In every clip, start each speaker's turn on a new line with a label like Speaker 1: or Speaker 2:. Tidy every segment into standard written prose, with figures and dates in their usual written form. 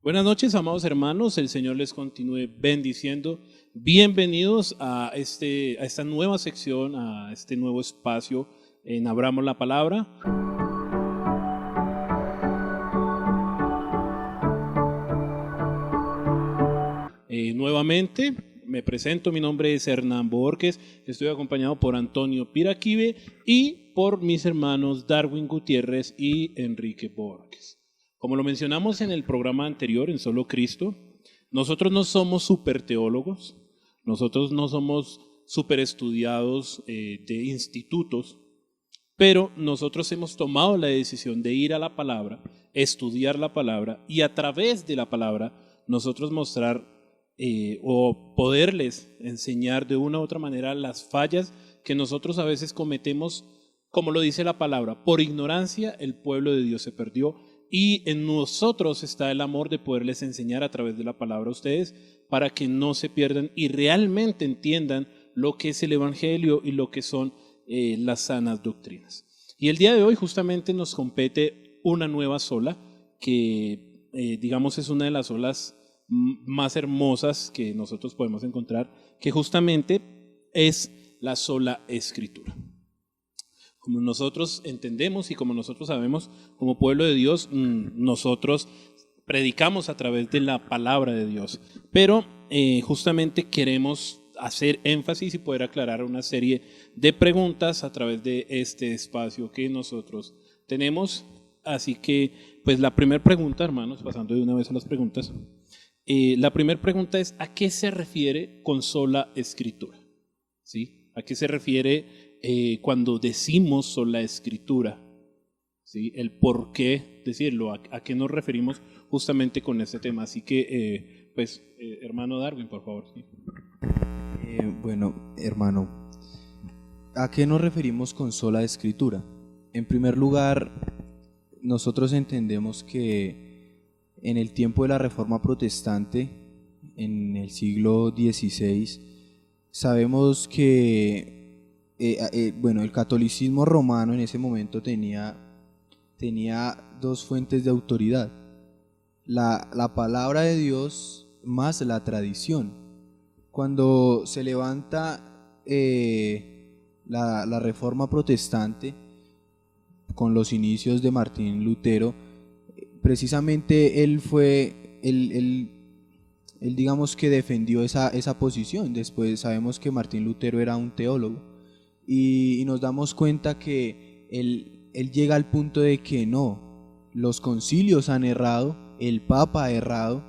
Speaker 1: Buenas noches, amados hermanos, el Señor les continúe bendiciendo. Bienvenidos a esta nueva sección, a este nuevo espacio en Abramos la Palabra. Nuevamente me presento, mi nombre es Hernán Borges, estoy acompañado por Antonio Piraquive y por mis hermanos Darwin Gutiérrez y Enrique Borges. Como lo mencionamos en el programa anterior, en Solo Cristo, nosotros no somos super teólogos, nosotros no somos super estudiados de institutos, pero nosotros hemos tomado la decisión de ir a la palabra, estudiar la palabra y a través de la palabra nosotros mostrar o poderles enseñar de una u otra manera las fallas que nosotros a veces cometemos, como lo dice la palabra, por ignorancia el pueblo de Dios se perdió. Y en nosotros está el amor de poderles enseñar a través de la palabra a ustedes para que no se pierdan y realmente entiendan lo que es el Evangelio y lo que son las sanas doctrinas. Y el día de hoy justamente nos compete una nueva sola que digamos es una de las olas más hermosas que nosotros podemos encontrar, que justamente es la sola Escritura. Como nosotros entendemos y como nosotros sabemos, como pueblo de Dios, nosotros predicamos a través de la palabra de Dios, pero justamente queremos hacer énfasis y poder aclarar una serie de preguntas a través de este espacio que nosotros tenemos. Así que, pues la primera pregunta, hermanos, pasando de una vez a las preguntas, la primera pregunta es, ¿a qué se refiere con sola Escritura? ¿Sí? ¿A qué se refiere cuando decimos sola Escritura? ¿Sí? El por qué decirlo, a qué nos referimos justamente con este tema. Así que, hermano Darwin, por favor. ¿Sí?
Speaker 2: Bueno, hermano, ¿a qué nos referimos con sola Escritura? En primer lugar, nosotros entendemos que en el tiempo de la Reforma Protestante, en el siglo XVI, sabemos que el catolicismo romano en ese momento tenía dos fuentes de autoridad, la palabra de Dios más la tradición. Cuando se levanta la Reforma Protestante con los inicios de Martín Lutero, precisamente él digamos que defendió esa posición. Después sabemos que Martín Lutero era un teólogo y nos damos cuenta que él llega al punto de que no, los concilios han errado, el Papa ha errado,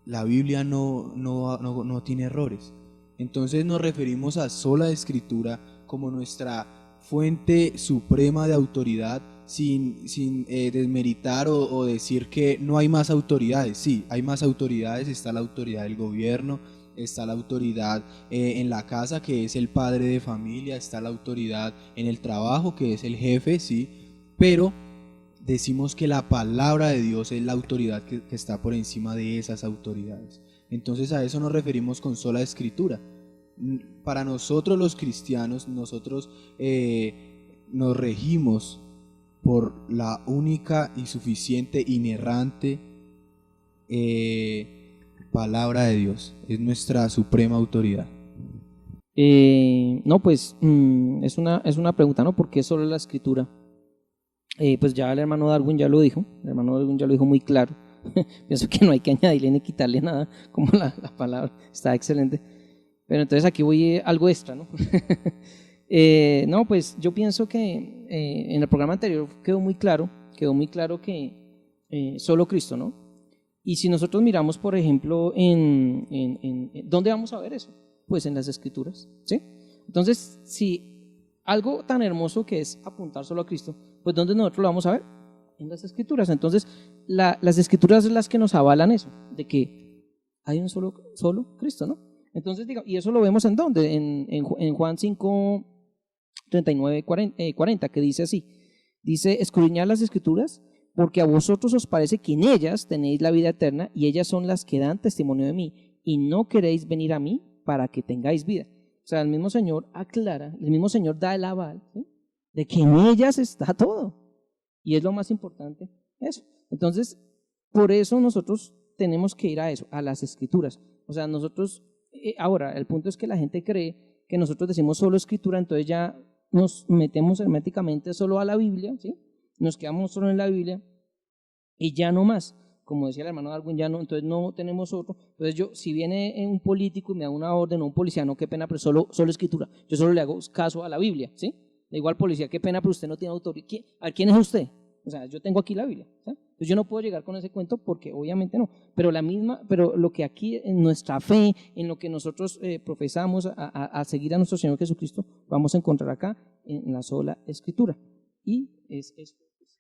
Speaker 2: la Biblia no tiene errores. Entonces nos referimos a sola Escritura como nuestra fuente suprema de autoridad, sin desmeritar o decir que no hay más autoridades. Sí, hay más autoridades, está la autoridad del gobierno, está la autoridad en la casa, que es el padre de familia, está la autoridad en el trabajo, que es el jefe, sí, pero decimos que la palabra de Dios es la autoridad que está por encima de esas autoridades. Entonces a eso nos referimos con sola Escritura. Para nosotros los cristianos, nosotros nos regimos por la única y suficiente, inerrante palabra de Dios. Es nuestra suprema autoridad.
Speaker 3: Es una pregunta, ¿no? ¿Por qué solo la Escritura? Pues ya el hermano Darwin ya lo dijo, muy claro. Pienso que no hay que añadirle ni quitarle nada, como la palabra está excelente. Pero entonces aquí voy algo extra, ¿no? Pues yo pienso que en el programa anterior quedó muy claro que solo Cristo, ¿no? Y si nosotros miramos, por ejemplo, ¿dónde vamos a ver eso? Pues en las Escrituras, ¿sí? Entonces, si algo tan hermoso que es apuntar solo a Cristo, pues ¿dónde nosotros lo vamos a ver? En las Escrituras. Entonces, las Escrituras son las que nos avalan eso, de que hay un solo Cristo, ¿no? Entonces, y eso lo vemos en ¿dónde? En Juan 5, 39, 40, que dice así, dice, escudriñad las Escrituras, porque a vosotros os parece que en ellas tenéis la vida eterna, y ellas son las que dan testimonio de mí, y no queréis venir a mí para que tengáis vida. O sea, el mismo Señor aclara, el mismo Señor da el aval, ¿sí?, de que en ellas está todo, y es lo más importante eso. Entonces, por eso nosotros tenemos que ir a eso, a las escrituras. O sea, nosotros, ahora, el punto es que la gente cree que nosotros decimos solo escritura, entonces ya nos metemos herméticamente solo a la Biblia, ¿sí? Nos quedamos solo en la Biblia y ya no más. Como decía el hermano Darwin, ya no, entonces no tenemos otro. Entonces yo, si viene un político y me da una orden o un policía, no, qué pena, pero solo escritura. Yo solo le hago caso a la Biblia, ¿sí? Le digo al policía, qué pena, pero usted no tiene autoridad. ¿A quién es usted? O sea, yo tengo aquí la Biblia, ¿sí? Entonces yo no puedo llegar con ese cuento porque obviamente no. Pero lo que aquí en nuestra fe, en lo que nosotros profesamos a seguir a nuestro Señor Jesucristo, vamos a encontrar acá en la sola escritura. Y es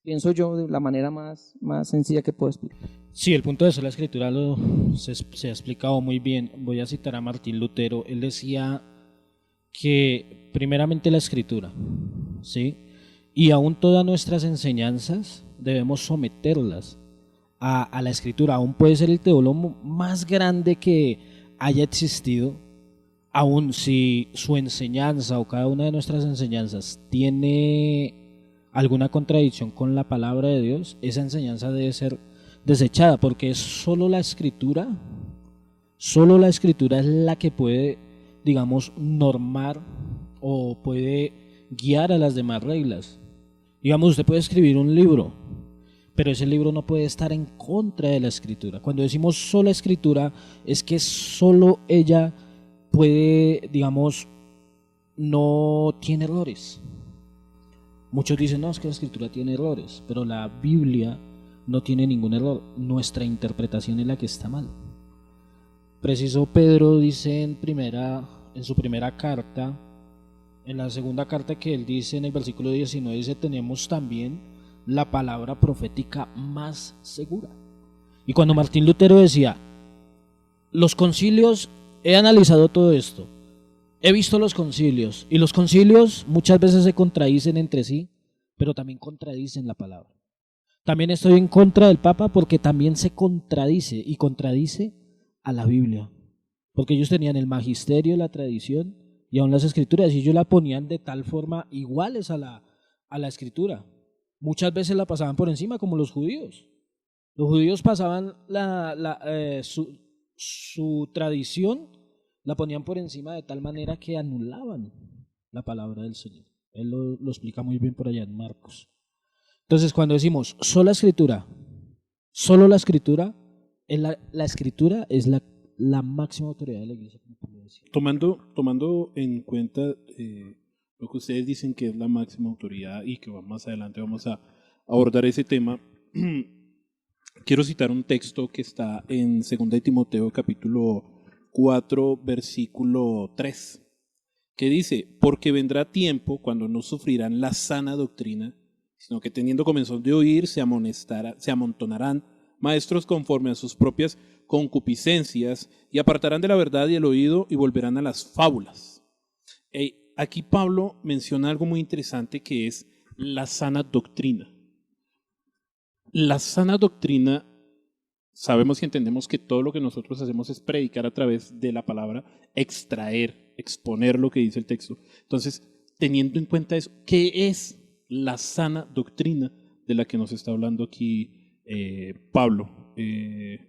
Speaker 3: pienso yo, de la manera más sencilla que puedo explicar.
Speaker 4: Sí, el punto de eso, la escritura se ha explicado muy bien. Voy a citar a Martín Lutero. Él decía que primeramente la escritura, ¿sí? Y aún todas nuestras enseñanzas debemos someterlas a la escritura. Aún puede ser el teólogo más grande que haya existido, aún si su enseñanza o cada una de nuestras enseñanzas tiene alguna contradicción con la palabra de Dios, esa enseñanza debe ser desechada, porque es solo la escritura es la que puede, digamos, normar o puede guiar a las demás reglas. Digamos, usted puede escribir un libro, pero ese libro no puede estar en contra de la escritura. Cuando decimos sola escritura, es que solo ella puede, digamos, no tiene errores. Muchos dicen, no, es que la escritura tiene errores, pero la Biblia no tiene ningún error. Nuestra interpretación es la que está mal. Preciso Pedro dice en su primera carta, en la segunda carta que él dice en el versículo 19, dice, tenemos también la palabra profética más segura. Y cuando Martín Lutero decía, los concilios, he analizado todo esto, he visto los concilios, y los concilios muchas veces se contradicen entre sí, pero también contradicen la palabra. También estoy en contra del Papa porque también se contradice, y contradice a la Biblia. Porque ellos tenían el magisterio, la tradición, y aún las escrituras, y ellos la ponían de tal forma iguales a la escritura. Muchas veces la pasaban por encima, como los judíos. Los judíos pasaban su tradición, la ponían por encima de tal manera que anulaban la palabra del Señor. Él lo explica muy bien por allá en Marcos. Entonces, cuando decimos solo la escritura, la escritura es la máxima autoridad de la iglesia.
Speaker 1: Tomando en cuenta lo que ustedes dicen que es la máxima autoridad y que más adelante vamos a abordar ese tema, quiero citar un texto que está en 2 de Timoteo capítulo 4 versículo 3, que dice, porque vendrá tiempo cuando no sufrirán la sana doctrina, sino que teniendo comenzón de oír se amontonarán maestros conforme a sus propias concupiscencias y apartarán de la verdad y el oído y volverán a las fábulas. Aquí Pablo menciona algo muy interesante que es la sana doctrina. La sana doctrina, sabemos y entendemos que todo lo que nosotros hacemos es predicar a través de la palabra, exponer lo que dice el texto. Entonces, teniendo en cuenta eso, ¿qué es la sana doctrina de la que nos está hablando aquí Pablo?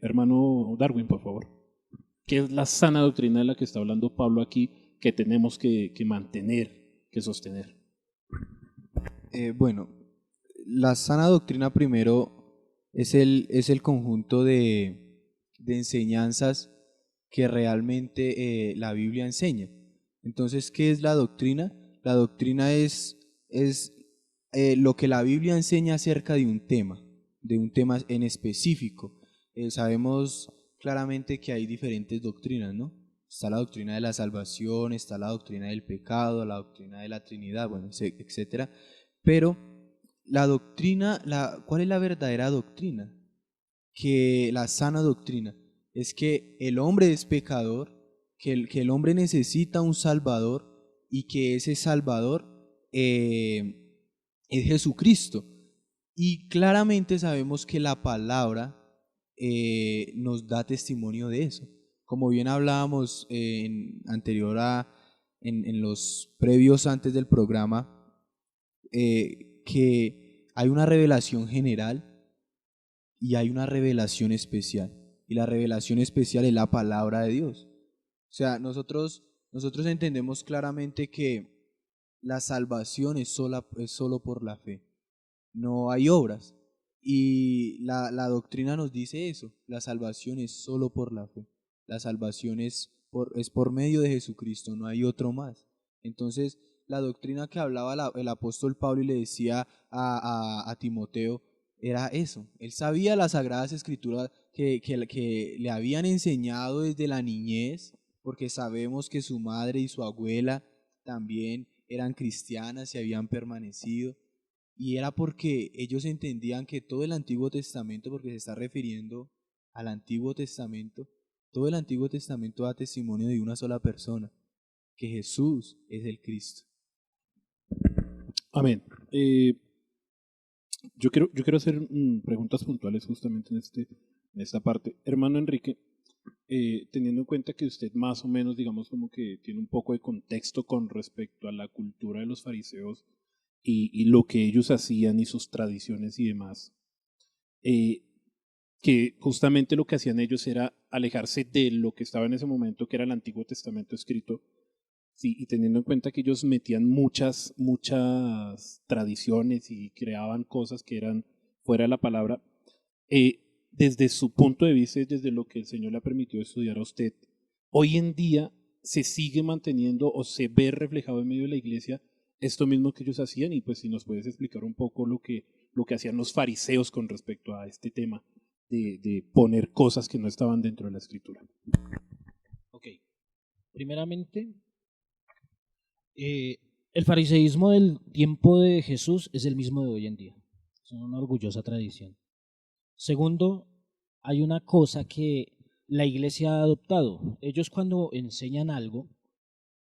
Speaker 1: Hermano Darwin, por favor. ¿Qué es la sana doctrina de la que está hablando Pablo aquí que tenemos que mantener, que sostener?
Speaker 2: Bueno, la sana doctrina primero es el conjunto de enseñanzas que realmente la Biblia enseña. Entonces, ¿qué es la doctrina? La doctrina es lo que la Biblia enseña acerca de un tema en específico. Sabemos claramente que hay diferentes doctrinas, ¿no? Está la doctrina de la salvación, está la doctrina del pecado, la doctrina de la Trinidad, bueno, etcétera. Pero la doctrina, ¿cuál es la verdadera doctrina? Que la sana doctrina es que el hombre es pecador, que el hombre necesita un Salvador y que ese Salvador es Jesucristo. Y claramente sabemos que la palabra nos da testimonio de eso. Como bien hablábamos en los previos antes del programa, que hay una revelación general y hay una revelación especial. y la revelación especial es la palabra de Dios. O sea, nosotros entendemos claramente que la salvación es solo por la fe, no hay obras. Y la doctrina nos dice eso, la salvación es solo por la fe, la salvación es por medio de Jesucristo, no hay otro más. Entonces, la doctrina que hablaba el apóstol Pablo y le decía a Timoteo era eso. Él sabía las sagradas escrituras que le habían enseñado desde la niñez, porque sabemos que su madre y su abuela también eran cristianas y habían permanecido. Y era porque ellos entendían que todo el Antiguo Testamento, porque se está refiriendo al Antiguo Testamento, todo el Antiguo Testamento da testimonio de una sola persona, que Jesús es el Cristo.
Speaker 1: Amén. Yo quiero hacer preguntas puntuales justamente en esta parte. Hermano Enrique, teniendo en cuenta que usted más o menos, digamos, como que tiene un poco de contexto con respecto a la cultura de los fariseos y lo que ellos hacían y sus tradiciones y demás, que justamente lo que hacían ellos era alejarse de lo que estaba en ese momento, que era el Antiguo Testamento escrito, sí, y teniendo en cuenta que ellos metían muchas tradiciones y creaban cosas que eran fuera de la palabra, desde su punto de vista y desde lo que el Señor le ha permitido estudiar a usted, hoy en día se sigue manteniendo o se ve reflejado en medio de la iglesia esto mismo que ellos hacían, y pues si nos puedes explicar un poco lo que hacían los fariseos con respecto a este tema de poner cosas que no estaban dentro de la escritura.
Speaker 4: Ok. Primeramente, el fariseísmo del tiempo de Jesús es el mismo de hoy en día. Es una orgullosa tradición. Segundo, hay una cosa que la iglesia ha adoptado. Ellos cuando enseñan algo,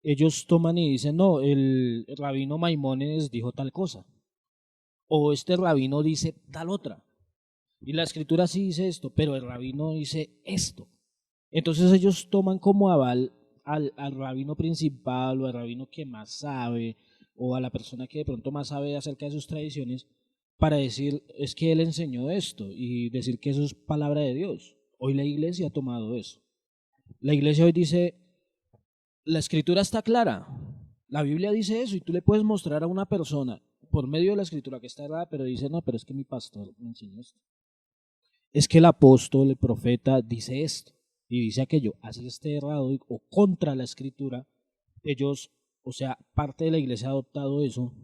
Speaker 4: ellos toman y dicen, no, el rabino Maimónides dijo tal cosa, o este rabino dice tal otra, y la escritura sí dice esto, pero el rabino dice esto. Entonces ellos toman como aval al rabino principal o al rabino que más sabe, o a la persona que de pronto más sabe acerca de sus tradiciones, para decir, es que él enseñó esto, y decir que eso es palabra de Dios. Hoy la iglesia ha tomado eso. La iglesia hoy dice, la escritura está clara, la Biblia dice eso, y tú le puedes mostrar a una persona por medio de la escritura que está errada, pero dice, no, pero es que mi pastor me enseñó esto. Es que el apóstol, el profeta dice esto y dice aquello, así esté errado o contra la escritura. Ellos, o sea, parte de la iglesia ha adoptado eso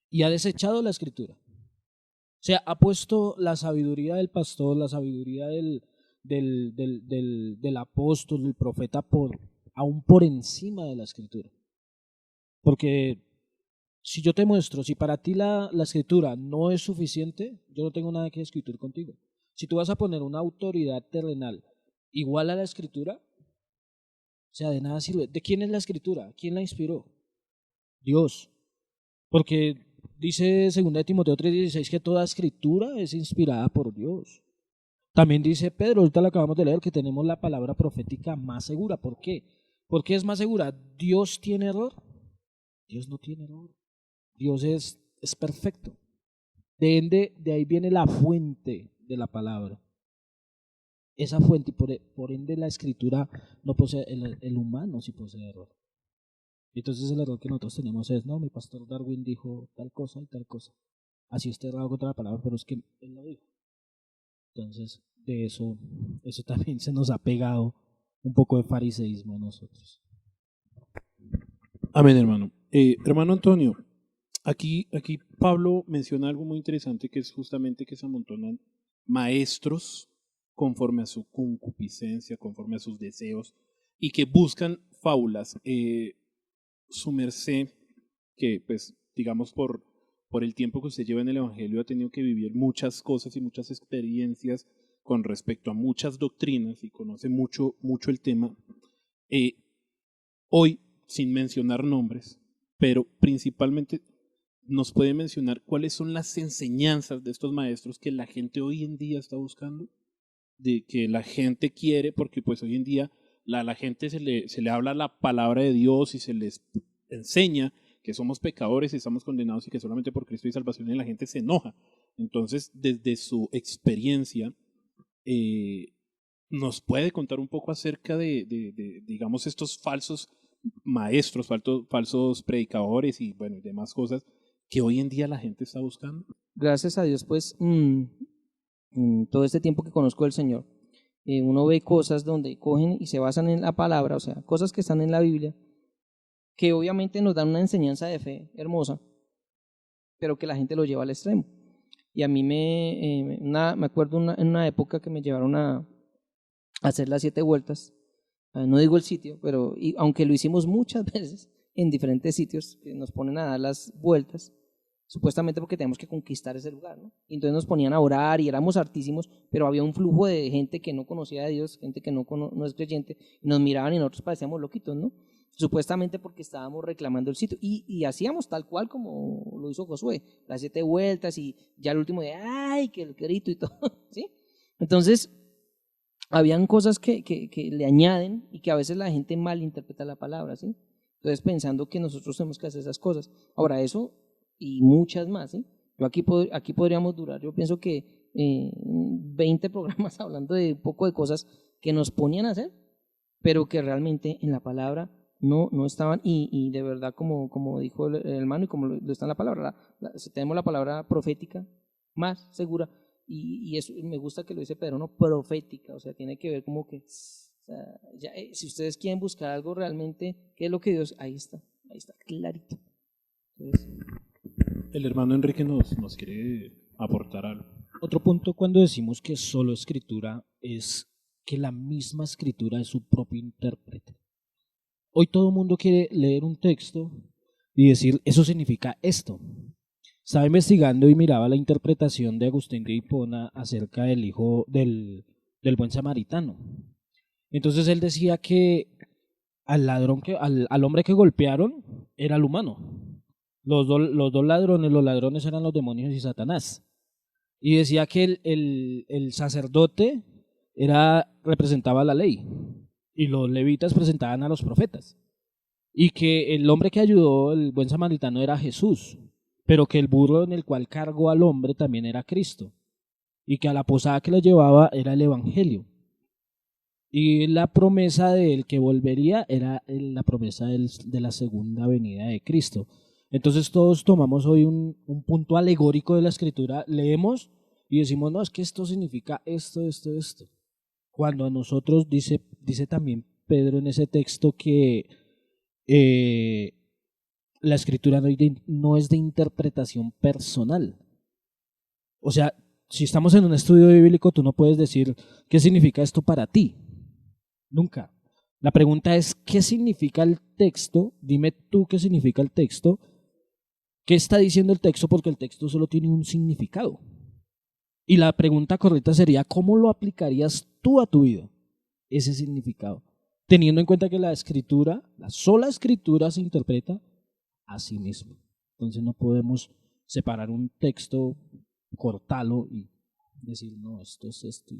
Speaker 4: y ha desechado la escritura. O sea, ha puesto la sabiduría del pastor, la sabiduría del apóstol, del profeta, aún por encima de la escritura. Porque si yo te muestro, si para ti la escritura no es suficiente, yo no tengo nada que discutir contigo. Si tú vas a poner una autoridad terrenal igual a la escritura, o sea, de nada sirve. ¿De quién es la escritura? ¿Quién la inspiró? Dios. Porque dice 2 Timoteo 3:16 que toda escritura es inspirada por Dios. También dice Pedro, ahorita lo acabamos de leer, que tenemos la palabra profética más segura. ¿Por qué? ¿Por qué es más segura? ¿Dios tiene error? Dios no tiene error. Dios es perfecto. De ahí viene la fuente de la palabra. Esa fuente, y por ende la escritura no posee, el humano sí posee error. Entonces el error que nosotros tenemos es, no, mi pastor Darwin dijo tal cosa y tal cosa. Así está errado contra la palabra, pero es que él lo dijo. Entonces, de eso también se nos ha pegado un poco de fariseísmo a nosotros.
Speaker 1: Amén, hermano. Hermano Antonio, aquí Pablo menciona algo muy interesante, que es justamente que se amontonan maestros conforme a su concupiscencia, conforme a sus deseos, y que buscan fábulas. Su merced, que pues digamos por el tiempo que usted lleva en el Evangelio, ha tenido que vivir muchas cosas y muchas experiencias con respecto a muchas doctrinas y conoce mucho el tema. Hoy, sin mencionar nombres, pero principalmente nos puede mencionar cuáles son las enseñanzas de estos maestros que la gente hoy en día está buscando, de que la gente quiere, porque pues hoy en día la gente se le habla la palabra de Dios y se les enseña que somos pecadores y estamos condenados y que solamente por Cristo hay salvación, y la gente se enoja. Entonces, desde su experiencia, ¿Nos puede contar un poco acerca digamos, estos falsos maestros, falsos predicadores y, bueno, y demás cosas que hoy en día la gente está buscando?
Speaker 3: Gracias a Dios, pues, todo este tiempo que conozco al Señor, uno ve cosas donde cogen y se basan en la palabra, o sea, cosas que están en la Biblia, que obviamente nos dan una enseñanza de fe hermosa, pero que la gente lo lleva al extremo. Y a mí me acuerdo en una época que me llevaron a hacer las 7 vueltas. No digo el sitio, pero aunque lo hicimos muchas veces en diferentes sitios, que nos ponen a dar las vueltas, supuestamente porque tenemos que conquistar ese lugar, ¿no? Y entonces nos ponían a orar y éramos hartísimos, pero había un flujo de gente que no conocía a Dios, gente que no es creyente, y nos miraban y nosotros parecíamos loquitos, ¿no? Supuestamente porque estábamos reclamando el sitio y hacíamos tal cual como lo hizo Josué, las 7 vueltas y ya el último de ¡ay! Que el grito y todo, ¿sí? Entonces, habían cosas que le añaden y que a veces la gente malinterpreta la palabra, ¿sí? Entonces, pensando que nosotros tenemos que hacer esas cosas. Ahora, eso y muchas más, ¿sí? Yo aquí podríamos durar, yo pienso que 20 programas hablando de un poco de cosas que nos ponían a hacer, pero que realmente en la palabra no estaban, y de verdad, como dijo el hermano y como lo está en la palabra, tenemos la palabra profética más segura, y eso me gusta que lo dice Pedro, no profética, o sea, tiene que ver como que, o sea, ya, si ustedes quieren buscar algo realmente, ¿qué es lo que Dios? Ahí está clarito. Entonces,
Speaker 1: El hermano Enrique nos quiere aportar algo.
Speaker 4: Otro punto cuando decimos que solo escritura es que la misma escritura es su propio intérprete. Hoy todo el mundo quiere leer un texto y decir, eso significa esto. Estaba investigando y miraba la interpretación de Agustín de Hipona acerca del hijo del buen samaritano. Entonces él decía que al hombre que golpearon era el humano. Los dos ladrones, los ladrones eran los demonios y Satanás. Y decía que el sacerdote representaba la ley y los levitas presentaban a los profetas. Y que el hombre que ayudó, el buen samaritano, era Jesús, pero que el burro en el cual cargó al hombre también era Cristo. Y que a la posada que lo llevaba era el Evangelio. Y la promesa del que volvería era la promesa de la segunda venida de Cristo. Entonces todos tomamos hoy un punto alegórico de la escritura, leemos y decimos, no, es que esto significa esto. Cuando a nosotros dice también Pedro en ese texto que la escritura no es de interpretación personal. O sea, si estamos en un estudio bíblico, tú no puedes decir qué significa esto para ti. Nunca. La pregunta es, ¿qué significa el texto? Dime tú qué significa el texto. ¿Qué está diciendo el texto? Porque el texto solo tiene un significado. Y la pregunta correcta sería, ¿cómo lo aplicarías tú a tu vida? Ese significado. Teniendo en cuenta que la sola escritura se interpreta a sí misma. Entonces no podemos separar un texto, cortarlo y decir, no, esto es esto.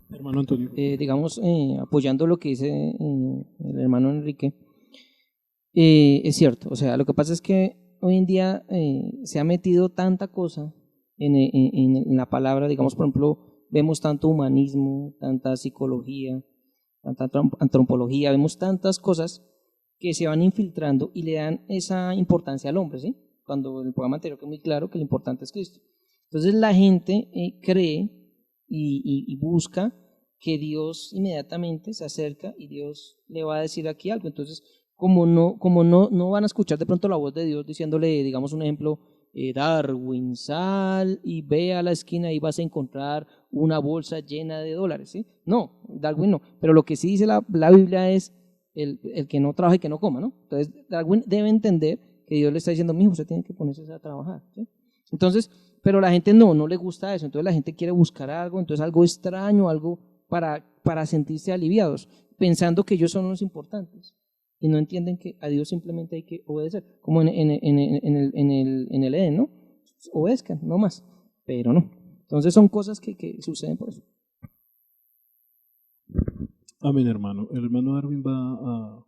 Speaker 1: Hermano Antonio.
Speaker 3: digamos, apoyando lo que dice el hermano Enrique, es cierto, o sea, lo que pasa es que hoy en día se ha metido tanta cosa en la palabra, digamos, por ejemplo, vemos tanto humanismo, tanta psicología, tanta antropología, vemos tantas cosas que se van infiltrando y le dan esa importancia al hombre, ¿sí? Cuando en el programa anterior quedó muy claro que lo importante es Cristo. Entonces la gente cree y busca que Dios inmediatamente se acerca y Dios le va a decir aquí algo. Entonces, como no van a escuchar de pronto la voz de Dios diciéndole, digamos un ejemplo, Darwin, sal y ve a la esquina y vas a encontrar una bolsa llena de dólares, ¿sí? No, Darwin no, pero lo que sí dice la Biblia es el que no trabaja y que no coma, ¿no? Entonces, Darwin debe entender que Dios le está diciendo, mijo, usted tiene que ponerse a trabajar, ¿sí? Entonces, pero la gente no le gusta eso, entonces la gente quiere buscar algo, entonces algo extraño, algo para sentirse aliviados, pensando que ellos son los importantes y no entienden que a Dios simplemente hay que obedecer, como en el Edén, ¿no? Obedezcan, no más, pero no. Entonces son cosas que suceden por eso.
Speaker 1: Amén, hermano. ¿El hermano Darwin va a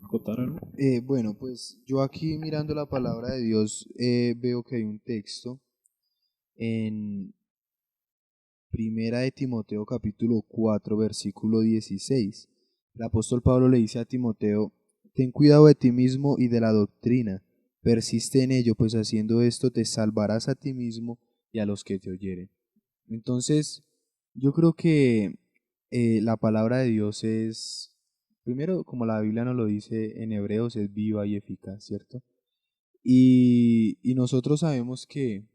Speaker 1: contar algo?
Speaker 2: Bueno, pues yo aquí mirando la palabra de Dios veo que hay un texto en Primera de Timoteo capítulo 4 versículo 16. El apóstol Pablo le dice a Timoteo: ten cuidado de ti mismo y de la doctrina, persiste en ello, pues haciendo esto te salvarás a ti mismo y a los que te oyeren. Entonces, yo creo que la palabra de Dios es, primero, como la Biblia nos lo dice en Hebreos, es viva y eficaz, ¿cierto? Y nosotros sabemos que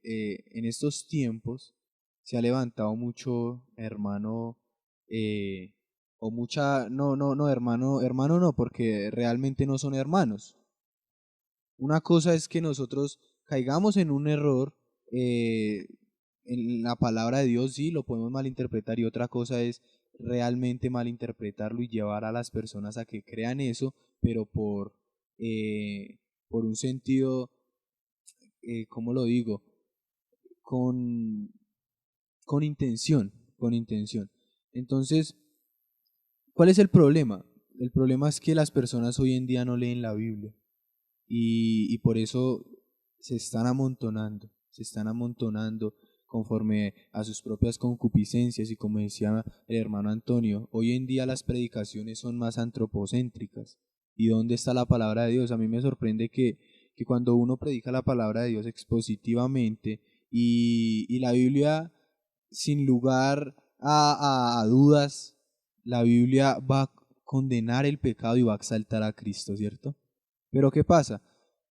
Speaker 2: en estos tiempos se ha levantado mucho hermano, o mucha, no, hermano no, porque realmente no son hermanos. Una cosa es que nosotros caigamos en un error en la palabra de Dios, sí, lo podemos malinterpretar, y otra cosa es realmente malinterpretarlo y llevar a las personas a que crean eso, pero por un sentido, ¿cómo lo digo? Con, con intención, con intención. Entonces, ¿cuál es el problema? El problema es que las personas hoy en día no leen la Biblia y por eso se están amontonando conforme a sus propias concupiscencias, y como decía el hermano Antonio, hoy en día las predicaciones son más antropocéntricas. ¿Y dónde está la palabra de Dios? A mí me sorprende que cuando uno predica la palabra de Dios expositivamente y la Biblia, sin lugar a dudas, la Biblia va a condenar el pecado y va a exaltar a Cristo, ¿cierto? Pero ¿qué pasa?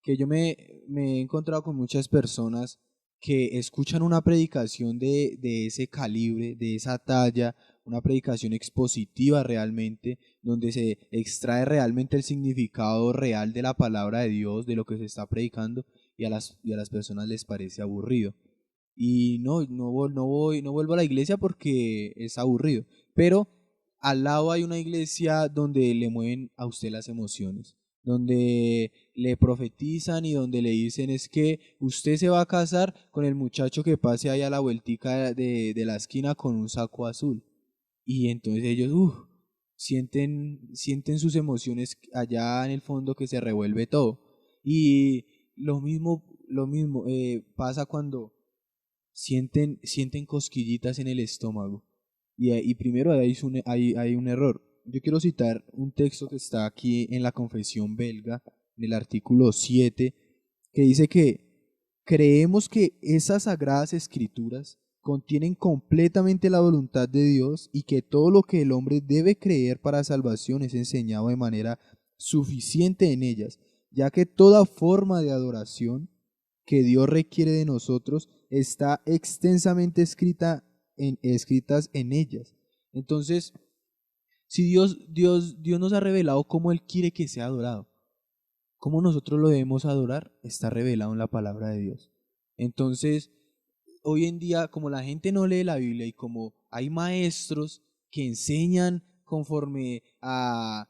Speaker 2: Que yo me he encontrado con muchas personas que escuchan una predicación de ese calibre, de esa talla, una predicación expositiva realmente, donde se extrae realmente el significado real de la palabra de Dios, de lo que se está predicando, y a las personas les parece aburrido. Y no vuelvo a la iglesia porque es aburrido, pero al lado hay una iglesia donde le mueven a usted las emociones, donde le profetizan y donde le dicen es que usted se va a casar con el muchacho que pase ahí a la vueltica de la esquina con un saco azul. Y entonces ellos sienten sus emociones allá en el fondo, que se revuelve todo. Y lo mismo pasa cuando sienten cosquillitas en el estómago. Y primero hay un error. Yo quiero citar un texto que está aquí en la Confesión Belga, en el artículo 7, que dice que creemos que esas sagradas escrituras contienen completamente la voluntad de Dios, y que todo lo que el hombre debe creer para salvación es enseñado de manera suficiente en ellas, ya que toda forma de adoración que Dios requiere de nosotros está extensamente escritas en ellas. Entonces, si Dios nos ha revelado cómo Él quiere que sea adorado, cómo nosotros lo debemos adorar, está revelado en la palabra de Dios. Entonces, hoy en día, como la gente no lee la Biblia y como hay maestros que enseñan conforme al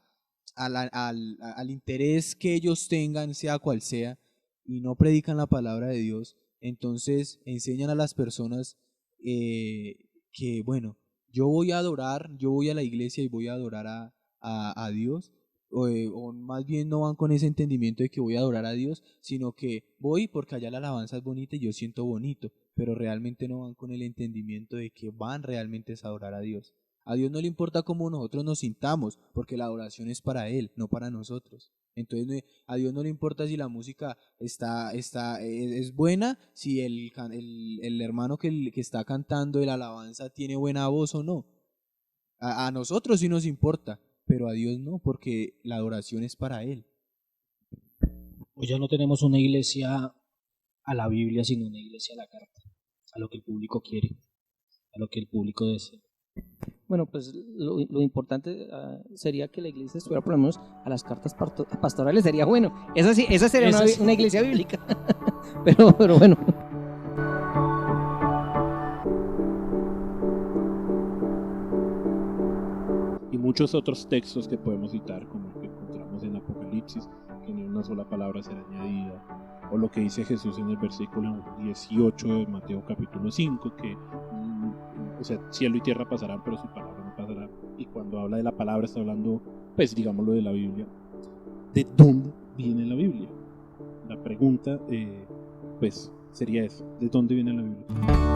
Speaker 2: interés que ellos tengan, sea cual sea, y no predican la palabra de Dios, entonces enseñan a las personas que, bueno, yo voy a adorar, yo voy a la iglesia y voy a adorar a Dios, o más bien no van con ese entendimiento de que voy a adorar a Dios, sino que voy porque allá la alabanza es bonita y yo siento bonito, pero realmente no van con el entendimiento de que van realmente a adorar a Dios. A Dios no le importa cómo nosotros nos sintamos, porque la adoración es para Él, no para nosotros. Entonces a Dios no le importa si la música es buena, si el hermano que está cantando la alabanza tiene buena voz o no. A nosotros sí nos importa, pero a Dios no, porque la adoración es para Él.
Speaker 4: Pues ya no tenemos una iglesia a la Biblia, sino una iglesia a la carta, a lo que el público quiere, a lo que el público desea.
Speaker 3: Bueno, pues lo importante sería que la iglesia estuviera por lo menos a las cartas pastorales, sería bueno. Esa sería una iglesia bíblica. pero bueno.
Speaker 1: Y muchos otros textos que podemos citar, como el que encontramos en Apocalipsis, que ni una sola palabra será añadida, o lo que dice Jesús en el versículo 18 de Mateo capítulo 5, que o sea, cielo y tierra pasarán, pero su palabra no pasará. Y cuando habla de la palabra está hablando, pues digámoslo, de la Biblia. ¿De dónde viene la Biblia? La pregunta, pues, sería eso. ¿De dónde viene la Biblia?